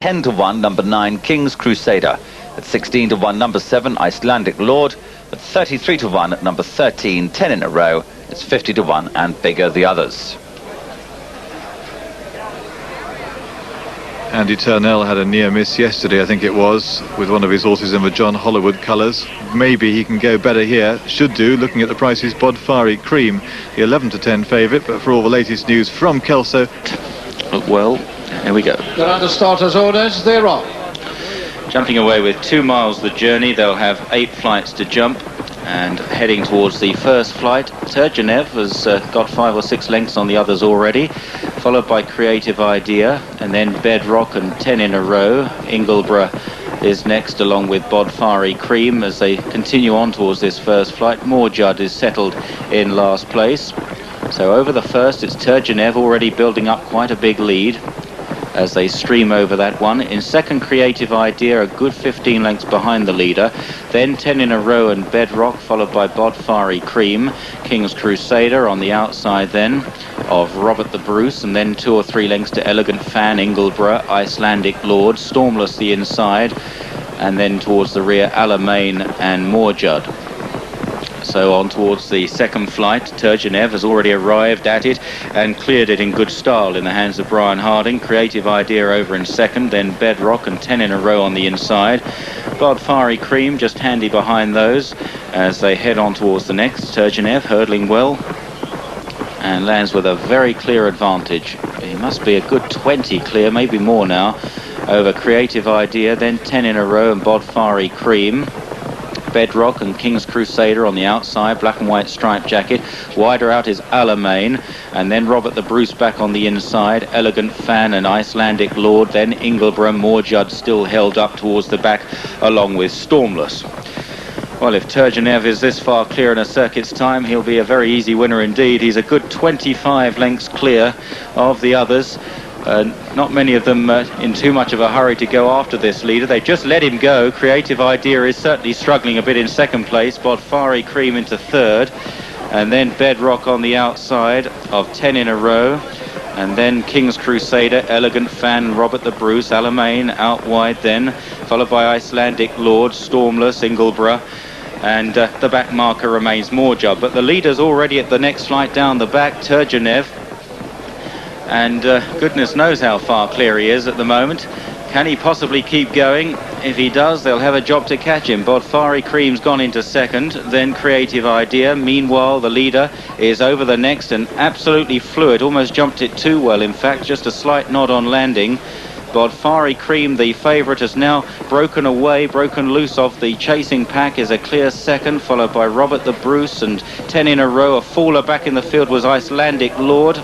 10 to 1, number 9, King's Crusader. At 16 to 1, number 7, Icelandic Lord. At 33 to 1, at number 13, 10 in a row. It's 50 to 1 and bigger the others. Andy Turnell had a near miss yesterday, I think it was, with one of his horses in the John Hollywood colours. Maybe he can go better here. Should do, looking at the prices. Bodfari Cream, the 11 to 10 favourite. But for all the latest news from Kelso, well, here we go. They're under starters' orders. They're off. Jumping away with 2 miles the journey. They'll have 8 flights to jump. And heading towards the first flight, Turgeonev has got 5 or 6 lengths on the others already, followed by Creative Idea, and then Bedrock and 10 in a row. Ingleborough is next, along with Bodfari Cream, as they continue on towards this first flight. Morjudd is settled in last place. So over the first, it's Turgeonev already building up quite a big lead as they stream over that one. In second, Creative Idea, a good 15 lengths behind the leader. Then 10 in a row and Bedrock, followed by Bodfari Cream. King's Crusader on the outside then of Robert the Bruce, and then 2 or 3 lengths to Elegant Fan, Ingleborough, Icelandic Lord, Stormless the inside, and then towards the rear, Alamein and Morjudd. So on towards the second flight, Turgeonev has already arrived at it and cleared it in good style in the hands of Brian Harding. Creative Idea over in second, then Bedrock and 10 in a row on the inside. Bodfari Cream just handy behind those as they head on towards the next. Turgeonev hurdling well and lands with a very clear advantage. He must be a good 20 clear, maybe more now, over Creative Idea, then 10 in a row and Bodfari Cream. Bedrock and King's Crusader on the outside, black and white striped jacket. Wider out is Alamein, and then Robert the Bruce back on the inside. Elegant Fan and Icelandic Lord, then Ingleborough. Morjudd still held up towards the back, along with Stormless. Well, if Turgeonev is this far clear in a circuit's time, he'll be a very easy winner indeed. He's a good 25 lengths clear of the others. Not many of them in too much of a hurry to go after this leader. They just let him go. Creative Idea is certainly struggling a bit in second place. Bodfari Cream into third. And then Bedrock on the outside of 10 in a row. And then King's Crusader, Elegant Fan, Robert the Bruce, Alamein out wide then. Followed by Icelandic Lord, Stormless, Ingleborough. And the back marker remains Morjudd. But the leader's already at the next flight down the back, Turgeonev. And goodness knows how far clear he is at the moment. Can he possibly keep going? If he does, they'll have a job to catch him. Bodfari Cream's gone into second, then Creative Idea. Meanwhile, the leader is over the next and absolutely fluid. Almost jumped it too well, in fact, just a slight nod on landing. Bodfari Cream, the favourite, has now broken away, broken loose of the chasing pack, is a clear second, followed by Robert the Bruce, and 10 in a row. A faller back in the field was Icelandic Lord,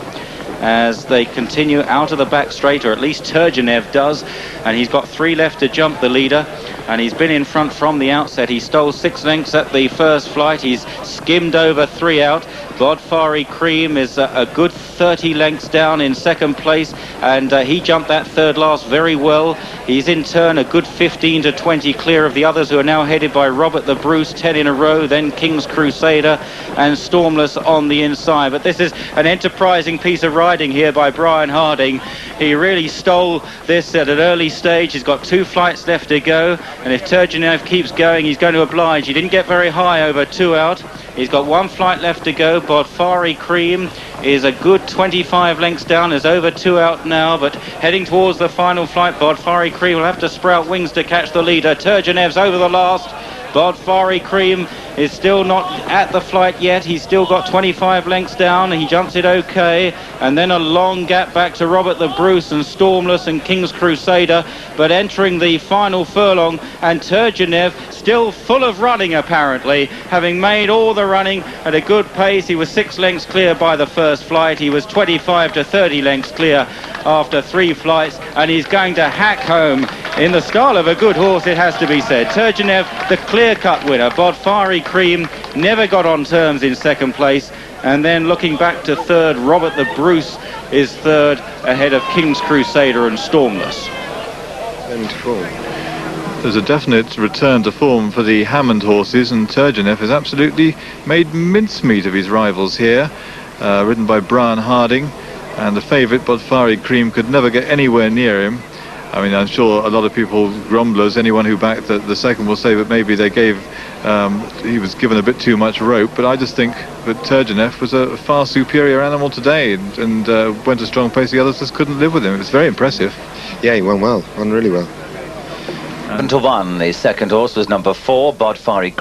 as they continue out of the back straight, or at least Turgeonev does, and he's got 3 left to jump, the leader, and he's been in front from the outset. He stole 6 lengths at the first flight. He's skimmed over 3 out. Bodfari Cream is a good 30 lengths down in second place, and he jumped that third last very well. He's in turn a good 15 to 20 clear of the others, who are now headed by Robert the Bruce, 10 in a row, then King's Crusader and Stormless on the inside. But this is an enterprising piece of riding here by Brian Harding. He really stole this at an early stage. He's got 2 flights left to go, and if Turgeonev keeps going, he's going to oblige. He didn't get very high over 2 out. He's got 1 flight left to go. Bodfari Cream is a good 25 lengths down, is over 2 out now, but heading towards the final flight. Bodfari Cream will have to sprout wings to catch the leader. Turgeonev's over the last. Bodfari Cream is still not at the flight yet. He's still got 25 lengths down. He jumps it okay, and then a long gap back to Robert the Bruce and Stormless and King's Crusader, but entering the final furlong, and Turgeonev still full of running apparently, having made all the running at a good pace. He was 6 lengths clear by the first flight. He was 25 to 30 lengths clear after 3 flights, and he's going to hack home in the style of a good horse, it has to be said. Turgeonev, the clear-cut winner. Bodfari Cream never got on terms in second place, and then looking back to third, Robert the Bruce is third, ahead of King's Crusader and Stormless. There's a definite return to form for the Hammond horses, and Turgeonev has absolutely made mincemeat of his rivals here, ridden by Brian Harding, and the favourite Bodfari Cream could never get anywhere near him. I mean, I'm sure a lot of people, grumblers, anyone who backed the second will say that maybe they gave, he was given a bit too much rope, but I just think that Turgeonev was a far superior animal today and went a strong pace. The others just couldn't live with him. It was very impressive. Yeah, he won well, won really well. 7 to 1. The second horse was number 4, Bodfari.